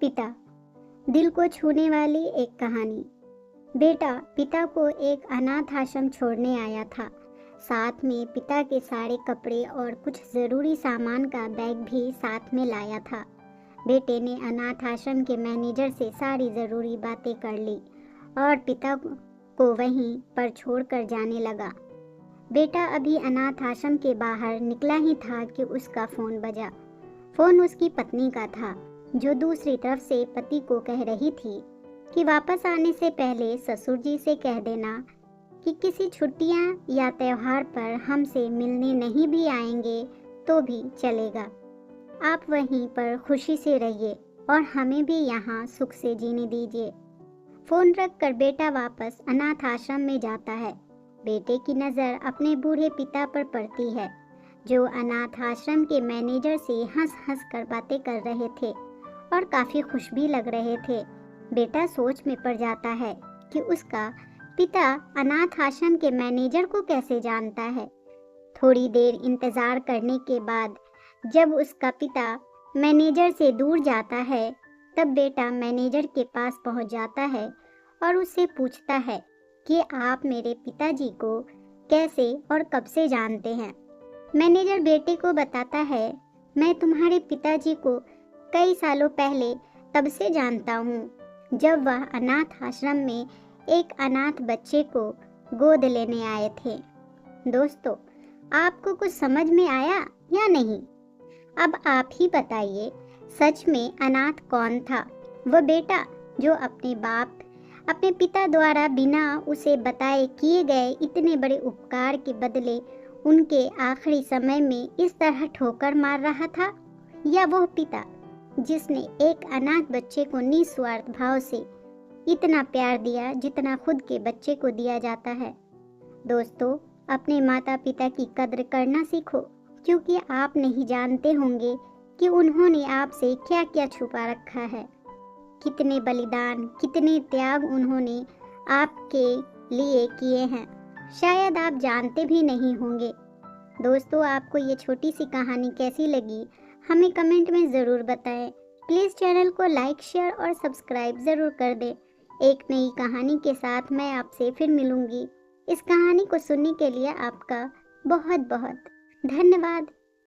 पिता, दिल को छूने वाली एक कहानी। बेटा पिता को एक अनाथ आश्रम छोड़ने आया था। साथ में पिता के सारे कपड़े और कुछ ज़रूरी सामान का बैग भी साथ में लाया था। बेटे ने अनाथ आश्रम के मैनेजर से सारी ज़रूरी बातें कर ली और पिता को वहीं पर छोड़कर जाने लगा। बेटा अभी अनाथ आश्रम के बाहर निकला ही था कि उसका फ़ोन बजा। फ़ोन उसकी पत्नी का था, जो दूसरी तरफ से पति को कह रही थी कि वापस आने से पहले ससुर जी से कह देना कि किसी छुट्टियां या त्योहार पर हमसे मिलने नहीं भी आएंगे तो भी चलेगा। आप वहीं पर खुशी से रहिए और हमें भी यहाँ सुख से जीने दीजिए। फ़ोन रखकर बेटा वापस अनाथ आश्रम में जाता है। बेटे की नज़र अपने बूढ़े पिता पर पड़ती है, जो अनाथ आश्रम के मैनेजर से हंस हंस कर बातें कर रहे थे और काफ़ी खुश भी लग रहे थे। बेटा सोच में पड़ जाता है कि उसका पिता अनाथ आश्रम के मैनेजर को कैसे जानता है। थोड़ी देर इंतज़ार करने के बाद जब उसका पिता मैनेजर से दूर जाता है, तब बेटा मैनेजर के पास पहुंच जाता है और उससे पूछता है कि आप मेरे पिताजी को कैसे और कब से जानते हैं। मैनेजर बेटे को बताता है, मैं तुम्हारे पिताजी को कई सालों पहले तब से जानता हूँ जब वह अनाथ आश्रम में एक अनाथ बच्चे को गोद लेने आए थे। दोस्तों, आपको कुछ समझ में आया या नहीं? अब आप ही बताइए, सच में अनाथ कौन था? वह बेटा जो अपने पिता द्वारा बिना उसे बताए किए गए इतने बड़े उपकार के बदले उनके आखिरी समय में इस तरह ठोकर मार रहा था, या वो पिता जिसने एक अनाथ बच्चे को निस्वार्थ भाव से इतना प्यार दिया जितना खुद के बच्चे को दिया जाता है? दोस्तों, अपने माता पिता की कद्र करना सीखो, क्योंकि आप नहीं जानते होंगे कि उन्होंने आपसे क्या क्या छुपा रखा है। कितने बलिदान, कितने त्याग उन्होंने आपके लिए किए हैं, शायद आप जानते भी नहीं होंगे। दोस्तों, आपको ये छोटी सी कहानी कैसी लगी, हमें कमेंट में ज़रूर बताएं। प्लीज़ चैनल को लाइक, शेयर और सब्सक्राइब ज़रूर कर दें। एक नई कहानी के साथ मैं आपसे फिर मिलूंगी। इस कहानी को सुनने के लिए आपका बहुत बहुत धन्यवाद।